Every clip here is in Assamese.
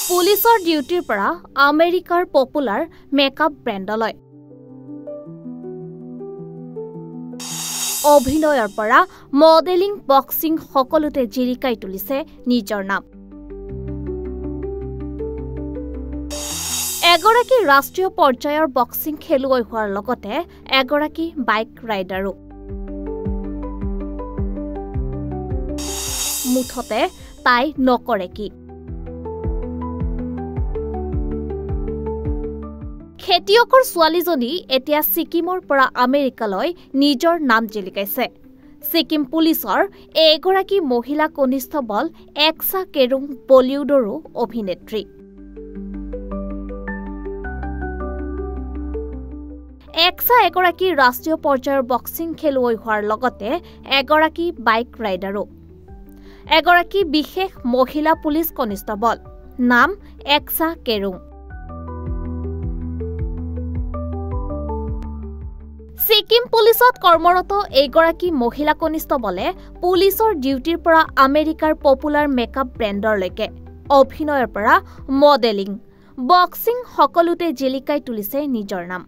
পুলিচৰ ডিউটিৰ পৰা আমেৰিকাৰ পপুলাৰ মেকআপ ব্ৰেণ্ডলৈ অভিনয়ৰ পৰা মডেলিং বক্সিং সকলোতে জিৰিকাই তুলিছে নিজৰ নাম। এগৰাকী ৰাষ্ট্ৰীয় পৰ্যায়ৰ বক্সিং খেলুৱৈ হোৱাৰ লগতে এগৰাকী বাইক ৰাইডাৰো। মুঠতে তাই নকৰে কি? খেতিয়কৰ ছোৱালীজনী এতিয়া ছিকিমৰ পৰা আমেৰিকালৈ নিজৰ নাম জিলিকাইছে। ছিকিম পুলিচৰ এগৰাকী মহিলা কনিষ্টবল একসা কেৰুং বলিউডৰো অভিনেত্ৰী। একসা এগৰাকী ৰাষ্ট্ৰীয় পৰ্যায়ৰ বক্সিং খেলুৱৈ হোৱাৰ লগতে এগৰাকী বাইক ৰাইডাৰো। এগৰাকী বিশেষ মহিলা পুলিচ কনিষ্টবল, নাম একসা কেৰুং। ছিকিম পুলিচত কৰ্মৰত এইগৰাকী মহিলা কনিষ্টবলে পুলিচৰ ডিউটিৰ পৰা আমেৰিকাৰ পপুলাৰ মেকআপ ব্ৰেণ্ডলৈকে অভিনয়ৰ পৰা মডেলিং, বক্সিং সকলোতে জিলিকাই তুলিছে নিজৰ নাম।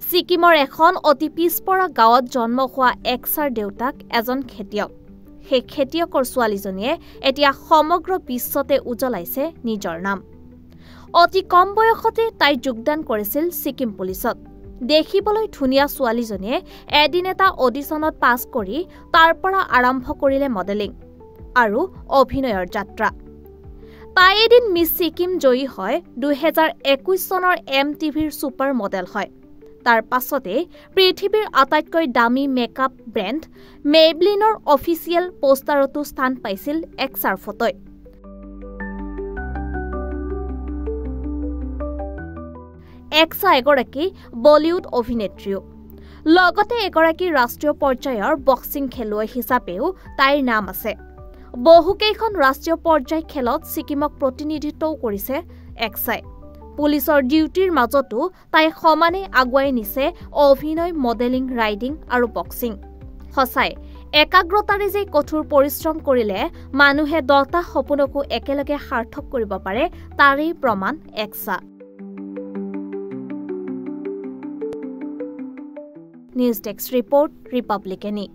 ছিকিমৰ এখন অতি পিছপৰা গাঁৱত জন্ম হোৱা একসাৰ দেউতাক এজন খেতিয়ক। সেই খেতিয়কৰ ছোৱালীজনীয়ে এতিয়া সমগ্ৰ বিশ্বতে উজ্বলাইছে নিজৰ নাম। অতি কম বয়সতে তাই যোগদান কৰিছিল ছিকিম পুলিচত। দেখিবলৈ ধুনীয়া ছোৱালীজনীয়ে এদিন এটা অডিশ্যনত পাছ কৰি তাৰ পৰা আৰম্ভ কৰিলে মডেলিং আৰু অভিনয়ৰ যাত্ৰা। তাই এদিন মিছ ছিকিম জয়ী হয়, 2021 চনৰ MTVৰ ছুপাৰ মডেল হয়। তাৰ পাছতে পৃথিৱীৰ আটাইতকৈ দামী মেকআপ ব্ৰেণ্ড মেবলিনৰ অফিচিয়েল পোষ্টাৰতো স্থান পাইছিল একসাৰ ফটোই। একসা এগৰাকী বলিউড অভিনেত্ৰীও, লগতে এগৰাকী ৰাষ্ট্ৰীয় পৰ্যায়ৰ বক্সিং খেলুৱৈ হিচাপেও তাইৰ নাম আছে। বহুকেইখন ৰাষ্ট্ৰীয় পৰ্যায় খেলত ছিকিমক প্ৰতিনিধিত্বও কৰিছে একসাই। পুলিচৰ ডিউটিৰ মাজতো তাই সমানে আগুৱাই নিছে অভিনয়, মডেলিং, ৰাইডিং আৰু বক্সিং। সঁচাই একাগ্ৰতাৰে যে কঠোৰ পৰিশ্ৰম কৰিলে মানুহে 10টা সপোনকো একেলগে সাৰ্থক কৰিব পাৰে তাৰেই প্ৰমাণ একসা। News desk report, ৰিপাব্লিকানী।